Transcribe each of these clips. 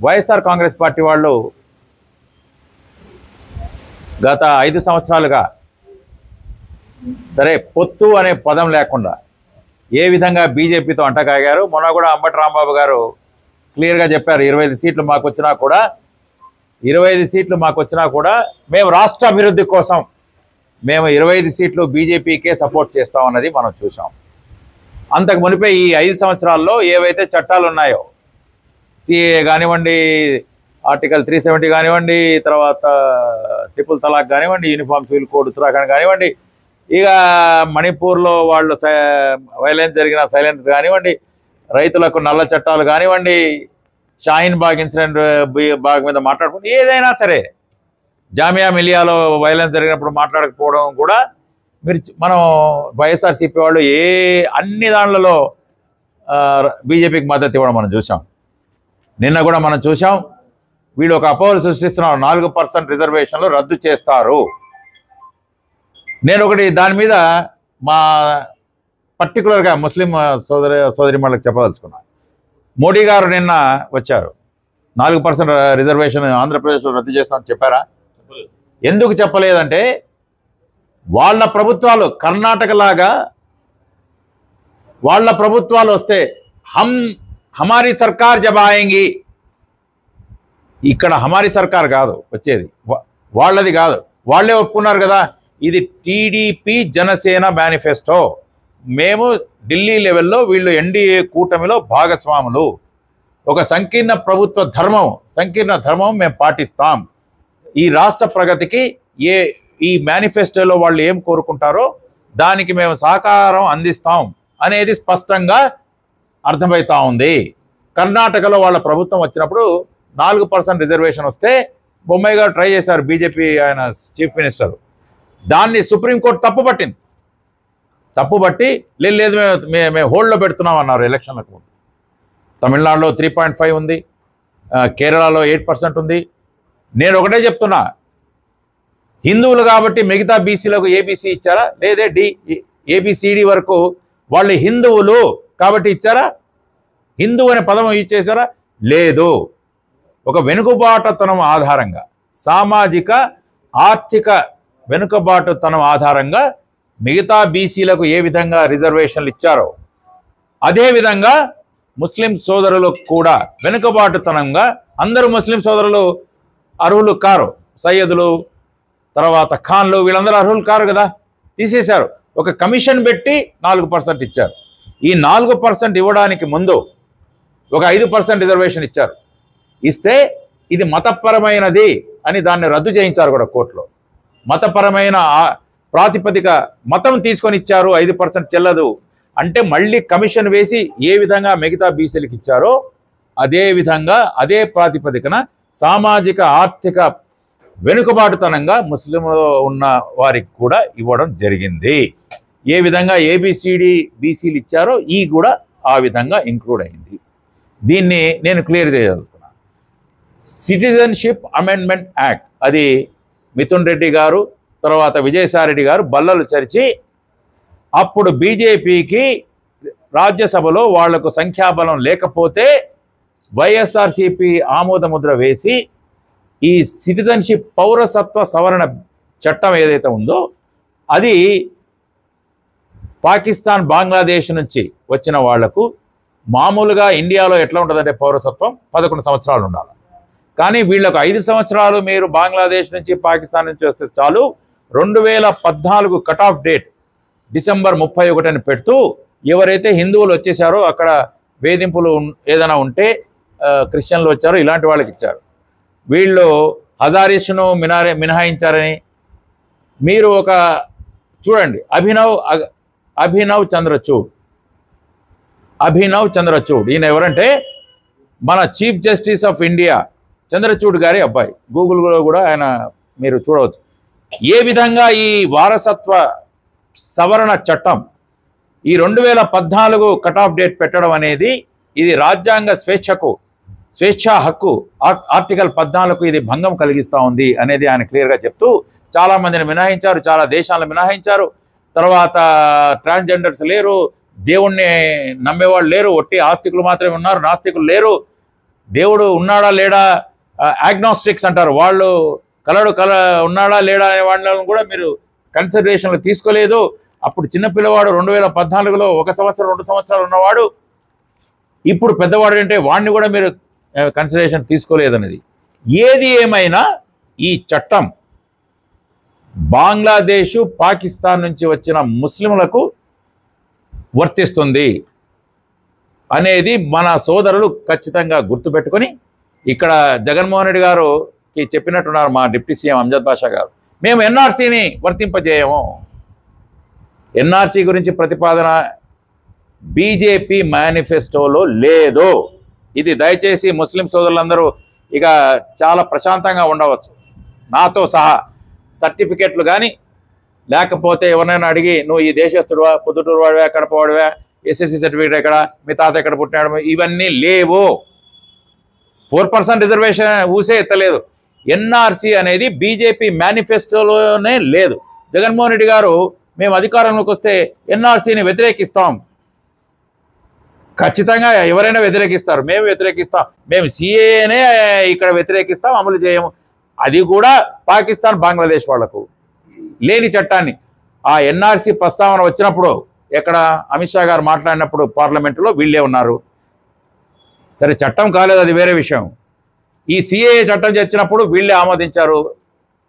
YSR Congress party వాళ్ళు గత 5 సంవత్సరాలుగా సరే పొత్తు అనే పదం లేకుండా ఏ విధంగా బీజేపీతో అంటకాగారు. మొన్న కూడా అంబటి రాంబాబు గారు క్లియర్గా చెప్పారు, 25 సీట్లు మాకు వచ్చినా కూడా మేము రాష్ట్ర అభివృద్ధి కోసం మేము 25 సీట్లు బీజేపీకే సపోర్ట్ చేస్తామన్నది మనం చూసాం. అంతకు మునిపే ఈ 5 సంవత్సరాల్లో ఏవైతే చట్టాలు ఉన్నాయో, సిఏఏ కానివ్వండి, ఆర్టికల్ 370 కానివ్వండి, తర్వాత ట్రిపుల్ తలాక్ కానివ్వండి, యూనిఫామ్ సివిల్ కోడ్ ఉత్తరాఖండ్ కానివ్వండి, ఇక మణిపూర్లో వాళ్ళు వైలెన్స్ జరిగిన సైలెన్స్ కానివ్వండి, రైతులకు నల్ల చట్టాలు కానివ్వండి, షాహీన్ బాగ్ ఇన్సిడెంట్ బాగ్ మీద మాట్లాడుకుంటే ఏదైనా సరే, జామియా మిలియాలో వైలెన్స్ జరిగినప్పుడు మాట్లాడకపోవడం కూడా మనం వైఎస్ఆర్సీపీ వాళ్ళు అన్ని దాంట్లో బీజేపీకి మద్దతు ఇవ్వడం మనం చూసాం. నిన్న కూడా మనం చూసాం, వీళ్ళు ఒక అపోహలు సృష్టిస్తున్నారు, 4% రిజర్వేషన్లు రద్దు చేస్తారు. నేను ఒకటి దాని మీద మా పర్టికులర్గా ముస్లిం సోదరిమణులకు చెప్పదలుచుకున్నాను. మోడీ గారు నిన్న వచ్చారు, 4% రిజర్వేషన్ ఆంధ్రప్రదేశ్లో రద్దు చేస్తామని చెప్పారా? ఎందుకు చెప్పలేదంటే, వాళ్ళ ప్రభుత్వాలు కర్ణాటక లాగా వాళ్ళ ప్రభుత్వాలు వస్తే హమారీ సర్కార్ జబ్ ఆయేంగి, ఇక్కడ హమారీ సర్కార్ కాదు వచ్చేది, వాళ్ళది కాదు. వాళ్ళే ఒప్పుకున్నారు కదా, ఇది టీడీపీ జనసేన మేనిఫెస్టో, మేము ఢిల్లీ లెవెల్లో వీళ్ళు ఎన్డీఏ కూటమిలో భాగస్వాములు, ఒక సంకీర్ణ ధర్మం మేము పాటిస్తాం, ఈ రాష్ట్ర ప్రగతికి ఈ మేనిఫెస్టోలో వాళ్ళు ఏం కోరుకుంటారో దానికి మేము సహకారం అందిస్తాం అనేది స్పష్టంగా అర్థమవుతా ఉంది. కర్ణాటకలో వాళ్ళ ప్రభుత్వం వచ్చినప్పుడు 4% రిజర్వేషన్ వస్తే బొమ్మాయి గారు ట్రై చేశారు, బీజేపీ ఆయన చీఫ్ మినిస్టర్, దాన్ని సుప్రీంకోర్టు తప్పుబట్టి లేదు మేము హోల్డ్లో పెడుతున్నాం అన్నారు ఎలక్షన్లకు ముందు. తమిళనాడులో 3.5 ఉంది, కేరళలో 8% ఉంది. నేను ఒకటే చెప్తున్నా, హిందువులు కాబట్టి మిగతా బీసీలకు ఏబీసీ ఇచ్చారా? లేదే ఏబిసిడి వరకు వాళ్ళు హిందువులు కాబట్టి ఇచ్చారా? హిందువు అనే పదం ఇచ్చేసారా? లేదు. ఒక వెనుకబాటుతనం ఆధారంగా, సామాజిక ఆర్థిక వెనుకబాటుతనం ఆధారంగా మిగతా బీసీలకు ఏ విధంగా రిజర్వేషన్లు ఇచ్చారో అదేవిధంగా ముస్లిం సోదరులకు కూడా వెనుకబాటుతనంగా, అందరూ ముస్లిం సోదరులు అర్హులు కారు, సయ్యదులు తర్వాత ఖాన్లు వీళ్ళందరూ అర్హులు కారు కదా, తీసేశారు. ఒక కమిషన్ పెట్టి 4% ఇచ్చారు. ఈ 4% ఇవ్వడానికి ముందు ఒక 5% రిజర్వేషన్ ఇచ్చారు. ఇస్తే ఇది మతపరమైనది అని దాన్ని రద్దు చేయించారు కూడా కోర్టులో. మతపరమైన ప్రాతిపదిక మతం తీసుకొని ఇచ్చారు, 5% చెల్లదు అంటే మళ్ళీ కమిషన్ వేసి ఏ విధంగా మిగతా బీసీలకు ఇచ్చారో అదే విధంగా అదే ప్రాతిపదికన సామాజిక ఆర్థిక వెనుకబాటుతనంగా ముస్లింలో ఉన్న వారికి కూడా ఇవ్వడం జరిగింది. ఏ విధంగా ఏబిసిడి బీసీలు ఇచ్చారో ఈ కూడా ఆ విధంగా ఇంక్లూడ్ అయింది. దీన్ని నేను క్లియర్ చేయగలుగుతున్నాను. సిటిజన్షిప్ అమెండ్మెంట్ యాక్ట్, అది మిథున్ రెడ్డి గారు తర్వాత విజయసాయిరెడ్డి గారు బల్లలు చరిచి అప్పుడు బీజేపీకి రాజ్యసభలో వాళ్లకు సంఖ్యాబలం లేకపోతే వైఎస్ఆర్సీపీ ఆమోదముద్ర వేసి ఈ సిటిజన్షిప్ పౌరసత్వ సవరణ చట్టం ఏదైతే ఉందో అది పాకిస్తాన్ బంగ్లాదేశ్ నుంచి వచ్చిన వాళ్లకు మామూలుగా ఇండియాలో ఎట్లా ఉంటుందంటే పౌరసత్వం 11 సంవత్సరాలు ఉండాలి. కానీ వీళ్ళకు 5 సంవత్సరాలు మీరు బంగ్లాదేశ్ నుంచి పాకిస్తాన్ నుంచి వస్తే చాలు, 2014 కట్ ఆఫ్ డేట్ డిసెంబర్ 31 అని పెడుతూ ఎవరైతే హిందువులు వచ్చేసారో అక్కడ వేధింపులు ఏదైనా ఉంటే క్రిస్టియన్లు వచ్చారో ఇలాంటి వాళ్ళకి ఇచ్చారు. వీళ్ళు హజారీస్ను మినహాయించారని మీరు ఒక చూడండి. అభినవ్ చంద్రచూడ్ ఈయన ఎవరంటే మన chief justice of India Chandrachud గారి అబ్బాయి. గూగుల్లో కూడా ఆయన మీరు చూడవచ్చు. ఏ విధంగా ఈ వారసత్వ సవరణ చట్టం ఈ 2014 కట్ ఆఫ్ డేట్ పెట్టడం అనేది ఇది రాజ్యాంగ స్వేచ్ఛా హక్కు ఆర్టికల్ 14కు ఇది భంగం కలిగిస్తూ ఉంది అనేది ఆయన క్లియర్గా చెప్తూ చాలామందిని మినహాయించారు, చాలా దేశాలను మినహాయించారు. తర్వాత ట్రాన్స్జెండర్స్ లేరు, దేవుణ్ణి నమ్మేవాళ్ళు లేరు, ఒట్టి ఆస్తికులు మాత్రమే ఉన్నారు, నాస్తికులు లేరు. దేవుడు ఉన్నాడా లేడా ఆగ్నాస్టిక్స్ అంటారు, వాళ్ళు ఉన్నాడా లేడా అనే వాళ్ళని కూడా మీరు కన్సిడరేషన్లో తీసుకోలేదు. అప్పుడు చిన్నపిల్లవాడు 2014లో 1 సంవత్సరం 2 సంవత్సరాలు ఉన్నవాడు ఇప్పుడు పెద్దవాడు అంటే వాడిని కూడా మీరు కన్సిడరేషన్ తీసుకోలేదనేది. ఏది ఏమైనా ఈ చట్టం బంగ్లాదేశ్, పాకిస్తాన్ నుంచి వచ్చిన ముస్లింలకు వర్తిస్తుంది అనేది మన సోదరులు ఖచ్చితంగా గుర్తుపెట్టుకొని, ఇక్కడ జగన్మోహన్ రెడ్డి గారుకి చెప్పినట్టున్నారు మా డిప్యూటీ సీఎం అంజద్ బాషా గారు, మేము ఎన్ఆర్సీని వర్తింపజేయము. ఎన్ఆర్సీ గురించి ప్రతిపాదన బీజేపీ మేనిఫెస్టోలో లేదు. ఇది దయచేసి ముస్లిం సోదరులందరూ ఇక చాలా ప్రశాంతంగా ఉండవచ్చు. నాతో సహా సర్టిఫికెట్లు కానీ లేకపోతే ఎవరైనా అడిగి నువ్వు ఈ దేశస్తుడువా, పొద్దుటూరు వాడివా, కడప వాడివా, ఎస్ఎస్సి సర్టిఫికేట్ ఎక్కడ, మీ తాత ఎక్కడ పుట్టినాడు, ఇవన్నీ లేవు. 4% రిజర్వేషన్ ఊసే ఎత్తలేదు. ఎన్ఆర్సీ అనేది బీజేపీ మేనిఫెస్టోలోనే లేదు. జగన్మోహన్ రెడ్డి గారు మేము అధికారంలోకి వస్తే ఎన్ఆర్సీని వ్యతిరేకిస్తాం, ఖచ్చితంగా ఎవరైనా వ్యతిరేకిస్తారు, మేము వ్యతిరేకిస్తాం, మేము సిఏఏనే ఇక్కడ వ్యతిరేకిస్తాం, అమలు చేయము. అది కూడా పాకిస్తాన్, బంగ్లాదేశ్ వాళ్లకు లేని చట్టాన్ని ఆ ఎన్ఆర్సీ ప్రస్తావన వచ్చినప్పుడు ఎక్కడ అమిత్ షా గారు మాట్లాడినప్పుడు పార్లమెంటులో వీళ్ళే ఉన్నారు. సరే చట్టం కాలేదు, అది వేరే విషయం. ఈ సిఏఏ చట్టం తెచ్చినప్పుడు వీళ్ళే ఆమోదించారు,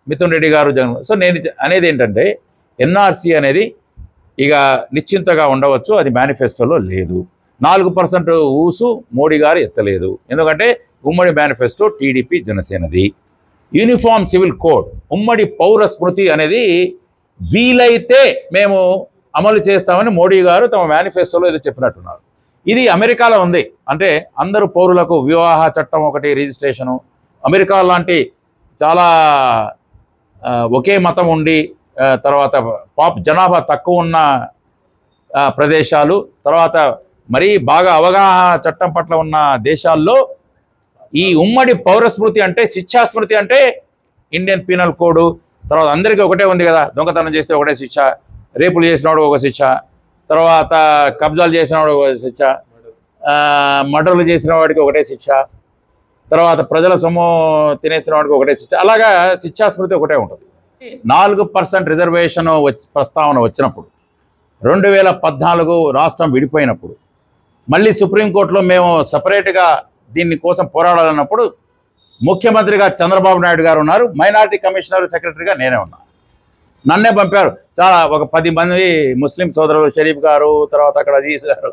మిథున్ రెడ్డి గారు, జగన్. సో నేను అనేది ఏంటంటే ఎన్ఆర్సీ అనేది ఇక నిశ్చింతగా ఉండవచ్చు, అది మేనిఫెస్టోలో లేదు. 4% ఊసు మోడీ గారు ఎత్తలేదు, ఎందుకంటే ఉమ్మడి మేనిఫెస్టో టీడీపీ జనసేనది. యూనిఫామ్ సివిల్ కోడ్, ఉమ్మడి పౌర స్మృతి అనేది వీలైతే మేము అమలు చేస్తామని మోడీ గారు తమ మేనిఫెస్టోలో ఏదో చెప్పినట్టున్నారు. ఇది అమెరికాలో ఉంది, అంటే అందరూ పౌరులకు వివాహ చట్టం ఒకటి, రిజిస్ట్రేషను. అమెరికా లాంటి చాలా ఒకే మతం ఉండి తర్వాత జనాభా తక్కువ ఉన్న ప్రదేశాలు, తర్వాత మరీ బాగా అవగాహన చట్టం పట్ల ఉన్న దేశాల్లో ఈ ఉమ్మడి పౌరస్మృతి అంటే, శిక్షాస్మృతి అంటే ఇండియన్ పీనల్ కోడ్, తర్వాత అందరికీ ఒకటే ఉంది కదా, దొంగతనం చేస్తే ఒకటే శిక్ష, రేపులు చేసినవాడు ఒక శిక్ష, తర్వాత కబ్జాలు చేసినవాడు ఒక శిక్ష, మర్డర్లు చేసిన వాడికి ఒకటే శిక్ష, తర్వాత ప్రజల సొమ్ము తినేసిన వాడికి ఒకటే శిక్ష, అలాగా శిక్షాస్మృతి ఒకటే ఉంటుంది. 4% రిజర్వేషన్ ప్రస్తావన వచ్చినప్పుడు 2014 రాష్ట్రం విడిపోయినప్పుడు మళ్ళీ సుప్రీంకోర్టులో మేము సపరేట్గా దీని కోసం పోరాడాలన్నప్పుడు ముఖ్యమంత్రిగా చంద్రబాబు నాయుడు గారు ఉన్నారు, మైనారిటీ కమిషనర్ సెక్రటరీగా నేనే ఉన్నా. నన్నే పంపారు. చాలా ఒక 10 మంది ముస్లిం సోదరులు, షరీఫ్ గారు, తర్వాత అక్కడ అజీజ్ గారు,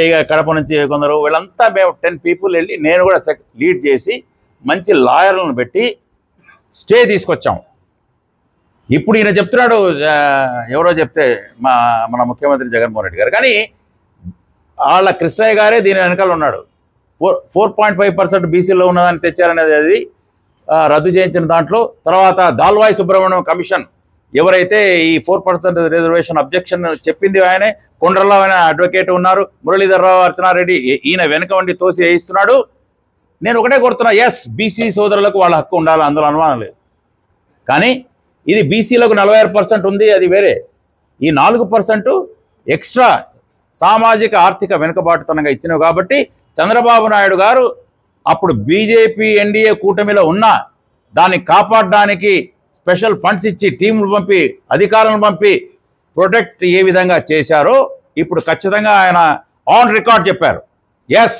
ఇక కడప నుంచి కొందరు, వీళ్ళంతా మేము 10 పీపుల్ వెళ్ళి నేను కూడా లీడ్ చేసి మంచి లాయర్లను పెట్టి స్టే తీసుకొచ్చాం. ఇప్పుడు ఈయన చెప్తున్నాడు, ఎవరో చెప్తే మన ముఖ్యమంత్రి జగన్మోహన్ రెడ్డి గారు, కానీ వాళ్ళ కృష్ణయ్య గారే దీని వెనకాల ఉన్నాడు. 4.5% బీసీలో ఉన్నదాన్ని తెచ్చారనేది అది రద్దు చేయించిన దాంట్లో. తర్వాత దాల్వాయి సుబ్రహ్మణ్యం కమిషన్ ఎవరైతే ఈ 4% రిజర్వేషన్ అబ్జెక్షన్ చెప్పింది ఆయనే, కొండల్లో ఆయన అడ్వకేట్ ఉన్నారు, మురళీధర్రావు, అర్చనారెడ్డి, ఈయన వెనక వండి తోసి వేయిస్తున్నాడు. నేను ఒకటే కోరుతున్నా, ఎస్ బీసీ సోదరులకు వాళ్ళ హక్కు ఉండాలి, అందులో అనుమానం లేదు. కానీ ఇది బీసీలకు 46% ఉంది, అది వేరే. ఈ 4% ఎక్స్ట్రా సామాజిక ఆర్థిక వెనుకబాటుతనంగా ఇచ్చినవి. కాబట్టి చంద్రబాబు నాయుడు గారు అప్పుడు బీజేపీ ఎన్డీఏ కూటమిలో ఉన్న దాన్ని కాపాడడానికి స్పెషల్ ఫండ్స్ ఇచ్చి, టీంలు పంపి, అధికారులను పంపి ప్రొటెక్ట్ ఏ విధంగా చేశారో ఇప్పుడు ఖచ్చితంగా ఆయన ఆన్ రికార్డ్ చెప్పారు, ఎస్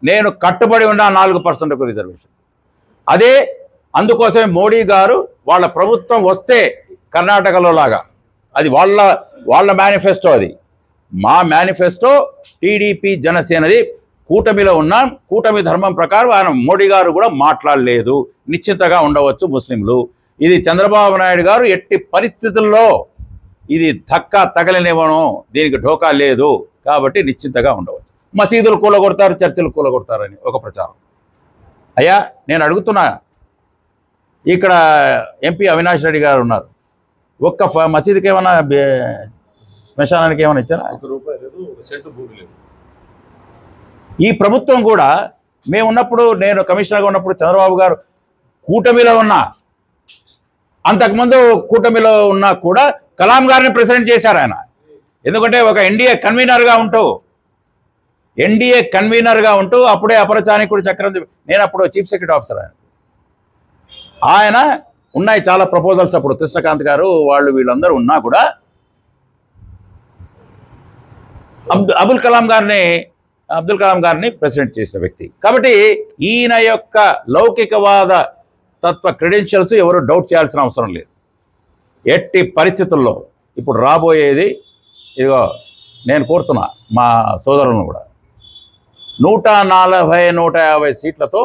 నేను కట్టుబడి ఉన్న 4% రిజర్వేషన్. అదే అందుకోసమే మోడీ గారు వాళ్ళ ప్రభుత్వం వస్తే కర్ణాటకలో లాగా, అది వాళ్ళ మేనిఫెస్టో, అది మా మేనిఫెస్టో టీడీపీ జనసేనది. కూటమిలో ఉన్నాం, కూటమి ధర్మం ప్రకారం ఆయన మోడీ గారు కూడా మాట్లాడలేదు. నిశ్చింతగా ఉండవచ్చు ముస్లింలు. ఇది చంద్రబాబు నాయుడు గారు ఎట్టి పరిస్థితుల్లో ఇది ధక్కా తగలనివ్వను, దీనికి ఢోకా లేదు, కాబట్టి నిశ్చింతగా ఉండవచ్చు. మసీదులు కూలగొడతారు, చర్చిలు కూలగొడతారని ఒక ప్రచారం. అయ్యా నేను అడుగుతున్నా, ఇక్కడ ఎంపీ అవినాష్ రెడ్డి గారు ఉన్నారు, ఒక్క మసీదుకి ఏమన్నా, శ్మశానానికి ఏమైనా ఇచ్చారా? ఈ ప్రభుత్వం కూడా మేము ఉన్నప్పుడు, నేను కమిషనర్గా ఉన్నప్పుడు చంద్రబాబు గారు కూటమిలో ఉన్నా, అంతకుముందు కూటమిలో ఉన్నా కూడా కలాం గారిని ప్రెసిడెంట్ చేశారు ఆయన. ఎందుకంటే ఒక ఎన్డీఏ కన్వీనర్గా ఉంటూ ఎన్డీఏ కన్వీనర్గా ఉంటూ అప్పుడే అపరచానికుడు చక్రం నేను అప్పుడు చీఫ్ సెక్రటరీ ఆఫీసర్ ఆయన ఉన్నాయి చాలా ప్రపోజల్స్ అప్పుడు కృష్ణకాంత్ గారు వాళ్ళు వీళ్ళందరూ ఉన్నా కూడా అబ్దుల్ కలాం గారిని ప్రెసిడెంట్ చేసిన వ్యక్తి కాబట్టి ఈయన యొక్క లౌకికవాద తత్వ క్రెడెన్షియల్స్ ఎవరు డౌట్ చేయాల్సిన అవసరం లేదు. ఎట్టి పరిస్థితుల్లో ఇప్పుడు రాబోయేది ఇదిగో నేను కోరుతున్నా మా సోదరులను కూడా 140-150 సీట్లతో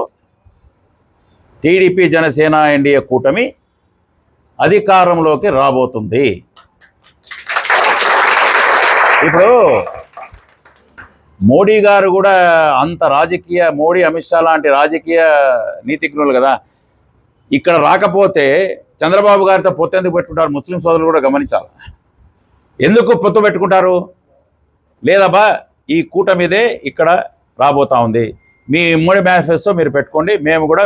టీడీపీ జనసేన ఎన్డీఏ కూటమి అధికారంలోకి రాబోతుంది. ఇప్పుడు మోడీ గారు కూడా అంత మోడీ అమిత్ షా లాంటి రాజకీయ నీతిజ్ఞులు కదా, ఇక్కడ రాకపోతే చంద్రబాబు గారితో పొత్తు ఎందుకు పెట్టుకుంటారు? ముస్లిం సోదరులు కూడా గమనించాలి. ఎందుకు పొత్తు పెట్టుకుంటారు? లేదబ్బా ఈ కూటమిదే ఇక్కడ రాబోతా ఉంది, మీ ఉమ్మడి మేనిఫెస్టో మీరు పెట్టుకోండి, మేము కూడా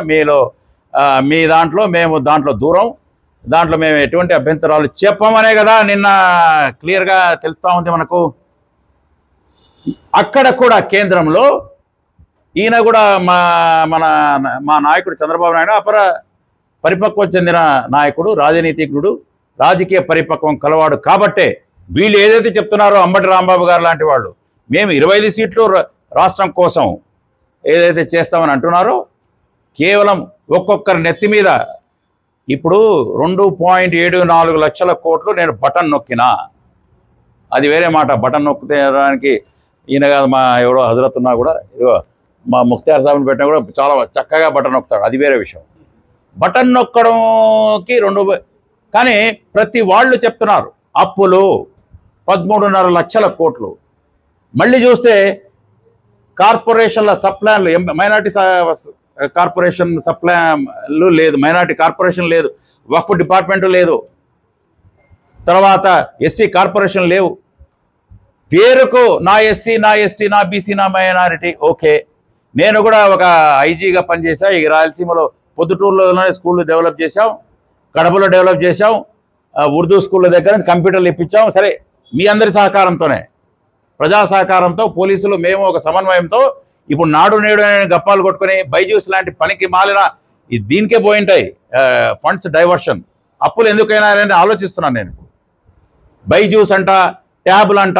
మీ దాంట్లో మేము దాంట్లో దూరం, దాంట్లో మేము ఎటువంటి అభ్యంతరాలు చెప్పమనే కదా నిన్న క్లియర్గా తెలుపుతా ఉంది మనకు. అక్కడ కూడా కేంద్రంలో ఈయన కూడా మా నాయకుడు చంద్రబాబు నాయుడు అపర పరిపక్వం చెందిన నాయకుడు, రాజనీతిజ్ఞుడు, రాజకీయ పరిపక్వం కలవాడు కాబట్టే వీళ్ళు ఏదైతే చెప్తున్నారో అంబటి రాంబాబు గారు లాంటి వాళ్ళు మేము 25 సీట్లు రాష్ట్రం కోసం ఏదైతే చేస్తామని అంటున్నారో కేవలం ఒక్కొక్కరి నెత్తి మీద ఇప్పుడు 2.74 లక్షల కోట్లు నేను బటన్ నొక్కినా, అది వేరే మాట. బటన్ నొక్కడానికి ఈయన కాదు, మా ఎవరో హజరత్ ఉన్నా కూడా మా ముఖ్తార్ సాబ్ని పెట్టినా కూడా చాలా చక్కగా బటన్ నొక్కుతాడు, అది వేరే విషయం. బటన్ నొక్కడంకి కానీ ప్రతి వాళ్ళు చెప్తున్నారు అప్పులు 13.5 లక్షల కోట్లు. మళ్ళీ చూస్తే కార్పొరేషన్ల సప్లాన్లు, మైనార్టీ కార్పొరేషన్ సప్లాన్లు లేదు, మైనార్టీ కార్పొరేషన్ లేదు, వక్ఫ్ డిపార్ట్మెంటు లేదు, తర్వాత ఎస్సీ కార్పొరేషన్ లేవు. పేరుకు నా ఎస్సీ, నా ఎస్టీ, నా బీసీ, నా మైనారిటీ ఓకే. నేను కూడా ఒక ఐజీగా పనిచేసా. ఈ రాయలసీమలో పొద్దుటూరులోనే స్కూళ్ళు డెవలప్ చేశాం, కడపలో డెవలప్ చేశాం, ఉర్దూ స్కూళ్ళ దగ్గర కంప్యూటర్లు ఇప్పించాం. సరే మీ అందరి సహకారంతోనే, ప్రజా సహకారంతో, పోలీసులు మేము ఒక సమన్వయంతో ఇప్పుడు నాడు నేడు అనే గప్పాలు కొట్టుకుని బైజూస్ లాంటి పనికి మాలిన దీనికే పోయింటాయి ఫండ్స్ డైవర్షన్. అప్పులు ఎందుకైనా అని ఆలోచిస్తున్నాను నేను. బైజూస్ అంట, ట్యాబులు అంట,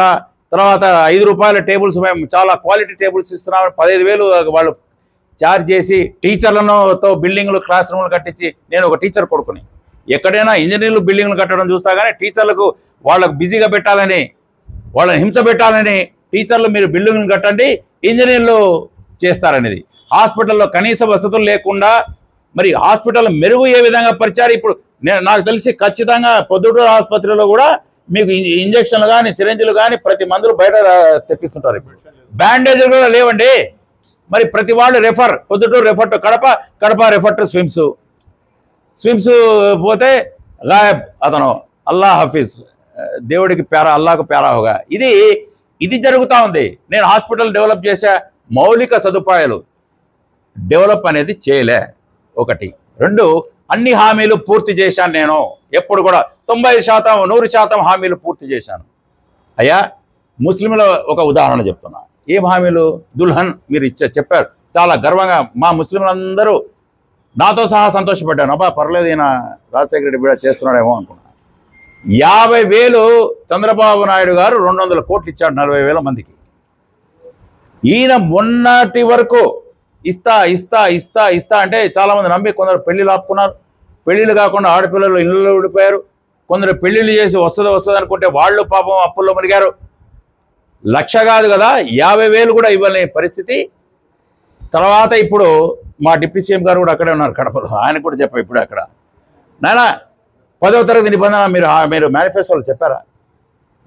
తర్వాత 5 రూపాయల టేబుల్స్ మేము చాలా క్వాలిటీ టేబుల్స్ ఇస్తున్నామని 15,000 వాళ్ళు ఛార్జ్ చేసి టీచర్లతో బిల్డింగ్లు, క్లాస్ రూమ్లు కట్టించి, నేను ఒక టీచర్ కొడుకుని, ఎక్కడైనా ఇంజనీర్లు బిల్డింగ్లు కట్టడం చూస్తా కానీ టీచర్లకు వాళ్ళకు బిజీగా పెట్టాలని, వాళ్ళని హింస పెట్టాలని టీచర్లు మీరు బిల్డింగ్లు కట్టండి, ఇంజనీర్లు చేస్తారనేది. హాస్పిటల్లో కనీస వసతులు లేకుండా మరి హాస్పిటల్ మెరుగు ఏ విధంగా పరిచారు? ఇప్పుడు నాకు తెలిసి ఖచ్చితంగా పొద్దుటూరు ఆసుపత్రిలో కూడా మీకు ఇంజక్షన్లు కానీ, సిరంజిలు కానీ, ప్రతి మందులు బయట తెప్పిస్తుంటారు. ఇప్పుడు బ్యాండేజ్లు కూడా లేవండి. మరి ప్రతి వాళ్ళు Proddatur refer to Kadapa, Kadapa refer to SVIMS పోతే గాయబ్ అతను, అల్లా హఫీజ్, దేవుడికి ప్యారా, అల్లాకు ప్యారా హోగా. ఇది జరుగుతూ ఉంది. నేను హాస్పిటల్ డెవలప్ చేసా, మౌలిక సదుపాయాలు డెవలప్ అనేది చేయలే. 1. 2 అన్ని హామీలు పూర్తి చేశాను నేను. ఎప్పుడు కూడా 90%, 100% హామీలు పూర్తి చేశాను. అయ్యా ముస్లింల ఒక ఉదాహరణ చెప్తున్నా. ఏం హామీలు? దుల్హన్ మీరు చెప్పారు, చాలా గర్వంగా మా ముస్లింలందరూ నాతో సహా సంతోషపడ్డాను. అబ్బా పర్లేదు, ఈయన రాజశేఖర రెడ్డి కూడా చేస్తున్నాడేమో అనుకున్నా. 50,000 చంద్రబాబు నాయుడు గారు 200 కోట్లు ఇచ్చాడు 40,000 మందికి. ఈయన మొన్నటి వరకు ఇస్తా అంటే చాలామంది నమ్మి కొందరు పెళ్లిళ్ళు ఆపుకున్నారు. పెళ్లిళ్ళు కాకుండా ఆడపిల్లలు ఇళ్ళలో ఊడిపోయారు. కొందరు పెళ్లిళ్ళు చేసి వస్తుంది అనుకుంటే వాళ్ళు పాపం అప్పుల్లో మునిగారు. 1,00,000 కాదు కదా, 50,000 కూడా ఇవ్వలేని పరిస్థితి. తర్వాత ఇప్పుడు మా డిప్యూటీ సీఎం గారు కూడా అక్కడే ఉన్నారు కడపలో, ఆయన కూడా చెప్పా ఇప్పుడు అక్కడ, నాయనా 10వ తరగతి నిబంధన మీరు మేనిఫెస్టోలో చెప్పారా?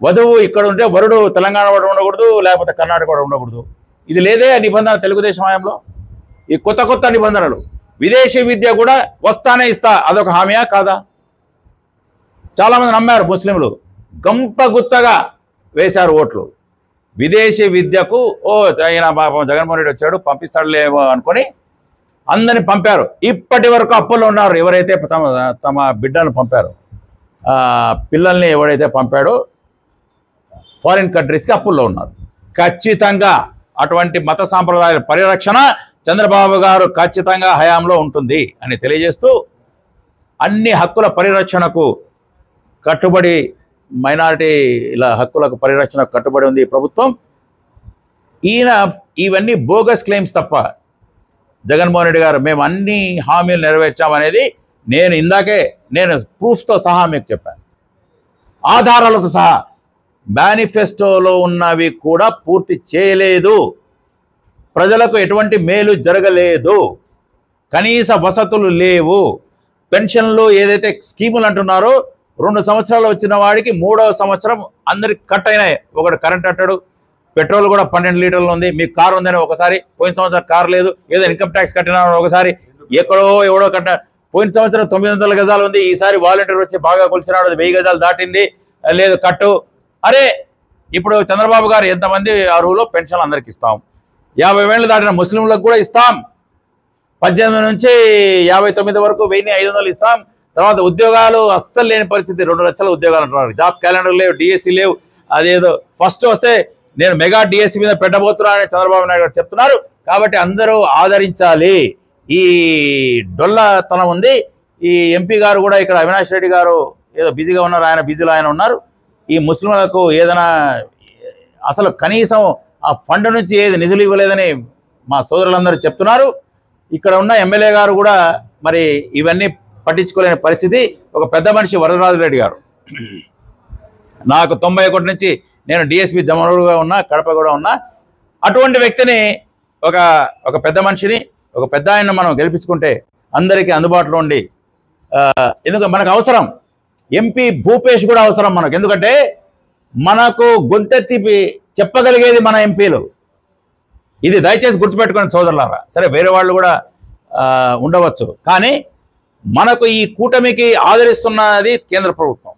వధువు ఇక్కడ ఉంటే వరుడు తెలంగాణ వాడు ఉండకూడదు, లేకపోతే కర్ణాటక వాడు ఉండకూడదు. ఇది లేదే నిబంధన తెలుగుదేశం హయాంలో. ఈ కొత్త నిబంధనలు, విదేశీ విద్య కూడా వస్తానే ఇస్తా, అదొక హామీయా కాదా? చాలామంది నమ్మారు ముస్లింలు, గంపగుత్తగా వేశారు ఓట్లు. విదేశీ విద్యకు ఆయన జగన్మోహన్ రెడ్డి వచ్చాడు పంపిస్తాడులేమో అనుకొని అందరిని పంపారు. ఇప్పటి వరకు అప్పుల్లో ఉన్నారు. ఎవరైతే తమ బిడ్డలను పంపారో, పిల్లల్ని ఎవరైతే పంపాడో ఫారిన్ కంట్రీస్కి అప్పుల్లో ఉన్నారు. ఖచ్చితంగా అటువంటి మత సాంప్రదాయాల పరిరక్షణ చంద్రబాబు గారు ఖచ్చితంగా హయాంలో ఉంటుంది అని తెలియజేస్తూ అన్ని హక్కుల పరిరక్షణకు కట్టుబడి మైనారిటీల హక్కులకు పరిరక్షణకు కట్టుబడి ఉంది ఈ ప్రభుత్వం. ఈయన ఇవన్నీ బోగస్ క్లెయిమ్స్ తప్ప జగన్మోహన్ రెడ్డి గారు మేము అన్ని హామీలు నెరవేర్చామనేది నేను ప్రూఫ్తో సహా మీకు చెప్పాను, ఆధారాలతో సహా. మేనిఫెస్టోలో ఉన్నవి కూడా పూర్తి చేయలేదు, ప్రజలకు ఎటువంటి మేలు జరగలేదు, కనీస వసతులు లేవు, పెన్షన్లు ఏదైతే స్కీములు అంటున్నారో 2 సంవత్సరాలు వచ్చిన వాడికి 3వ సంవత్సరం అందరికి కట్ అయినాయి. ఒకటి కరెంట్ అంటాడు, పెట్రోల్ కూడా 12 లీటర్లు ఉంది, మీకు కారు ఉందని ఒకసారి, పోయిన సంవత్సరం కారు లేదు, ఏదో ఇన్కమ్ ట్యాక్స్ కట్టినా ఒకసారి, ఎవడో కట్ట. పోయిన సంవత్సరం 900 గజాలు ఉంది, ఈసారి వాలంటీర్ వచ్చి బాగా కొలిచినాడు, 1000 గజాలు దాటింది, లేదు కట్టు. అరే ఇప్పుడు చంద్రబాబు గారు ఎంతమంది అర్హులో పెన్షన్లు అందరికి ఇస్తాం, 50 ఏళ్ళు దాటిన ముస్లింలకు కూడా ఇస్తాం, 18 నుంచి 59 వరకు 1500 ఇస్తాం. తర్వాత ఉద్యోగాలు అస్సలు లేని పరిస్థితి, 2 లక్షల ఉద్యోగాలు అంటున్నారు, జాబ్ క్యాలెండర్ లేవు, డిఎస్సి లేవు. అదేదో ఫస్ట్ వస్తే నేను మెగా డిఎస్సి మీద పెట్టబోతున్నా అని చంద్రబాబు నాయుడు గారు చెప్తున్నారు. కాబట్టి అందరూ ఆదరించాలి. ఈ డొల్లతనం ఉంది. ఈ ఎంపీ గారు కూడా ఇక్కడ అవినాష్ రెడ్డి గారు ఏదో బిజీగా ఉన్నారు, ఆయన బిజీలో ఆయన ఉన్నారు. ఈ ముస్లింలకు ఏదైనా అసలు కనీసం ఆ ఫండ్ నుంచి ఏది నిధులు ఇవ్వలేదని మా సోదరులందరూ చెప్తున్నారు. ఇక్కడ ఉన్న ఎమ్మెల్యే గారు కూడా మరి ఇవన్నీ పట్టించుకోలేని పరిస్థితి. ఒక పెద్ద మనిషి వరదరాజు రెడ్డి గారు, నాకు 91 నుంచి నేను డిఎస్పీ జమనూరుగా ఉన్నా, కడప కూడా ఉన్నా. అటువంటి వ్యక్తిని ఒక పెద్ద మనిషిని, ఒక పెద్ద ఆయన మనం గెలిపించుకుంటే అందరికీ అందుబాటులో ఉండి, ఎందుకంటే మనకు అవసరం ఎంపీ భూపేష్ కూడా అవసరం మనకు. ఎందుకంటే మనకు గొంతెత్తి చెప్పగలిగేది మన ఎంపీలు. ఇది దయచేసి గుర్తుపెట్టుకుని సోదరులారా. సరే వేరే వాళ్ళు కూడా ఉండవచ్చు, కానీ మనకు ఈ కూటమికి ఆదరిస్తున్నది కేంద్ర ప్రభుత్వం.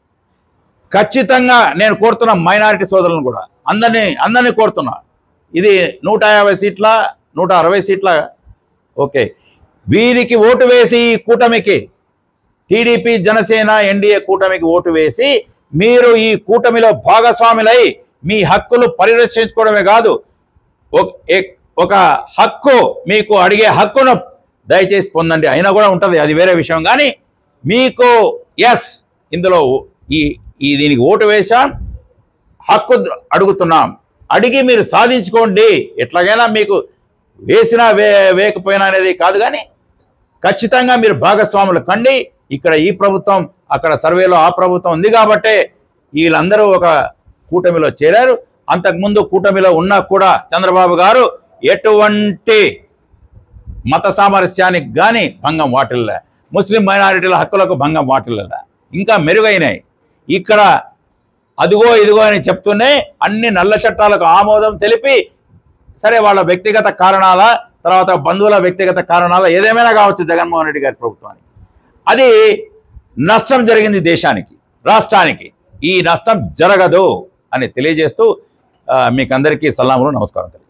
ఖచ్చితంగా నేను కోరుతున్న మైనారిటీ సోదరులను కూడా అందరినీ కోరుతున్నా. ఇది 150 సీట్ల 160 సీట్ల ఓకే, వీరికి ఓటు వేసి ఈ కూటమికి, టీడీపీ జనసేన ఎన్డీఏ కూటమికి ఓటు వేసి మీరు ఈ కూటమిలో భాగస్వాములై మీ హక్కులు పరిరక్షించుకోవడమే కాదు, ఒక హక్కు మీకు అడిగే హక్కును దయచేసి పొందండి. అయినా కూడా ఉంటుంది, అది వేరే విషయం. కానీ మీకు ఇందులో దీనికి ఓటు వేసాం, హక్కు అడుగుతున్నాం, అడిగి మీరు సాధించుకోండి. ఎట్లాగైనా మీకు వేసినా వేయకపోయినా అనేది కాదు, కానీ ఖచ్చితంగా మీరు భాగస్వాములు కండి. ఇక్కడ ఈ ప్రభుత్వం, అక్కడ సర్వేలో ఆ ప్రభుత్వం ఉంది కాబట్టే వీళ్ళందరూ ఒక కూటమిలో చేరారు. అంతకుముందు కూటమిలో ఉన్నా కూడా చంద్రబాబు గారు ఎటువంటి మత సామరస్యానికి కానీ భంగం వాటిల్లే, ముస్లిం మైనారిటీల హక్కులకు భంగం వాటిల్లదా, ఇంకా మెరుగైనాయి. ఇక్కడ అదిగో ఇదిగో అని చెప్తూనే అన్ని నల్ల చట్టాలకు ఆమోదం తెలిపి, సరే వాళ్ళ వ్యక్తిగత కారణాల, తర్వాత బంధువుల వ్యక్తిగత కారణాల, ఏదేమైనా కావచ్చు జగన్మోహన్ రెడ్డి గారి ప్రభుత్వానికి, అది నష్టం జరిగింది దేశానికి, రాష్ట్రానికి. ఈ నష్టం జరగదు అని తెలియజేస్తూ మీకందరికీ సలాములు, నమస్కారం తెలియజేస్తాను.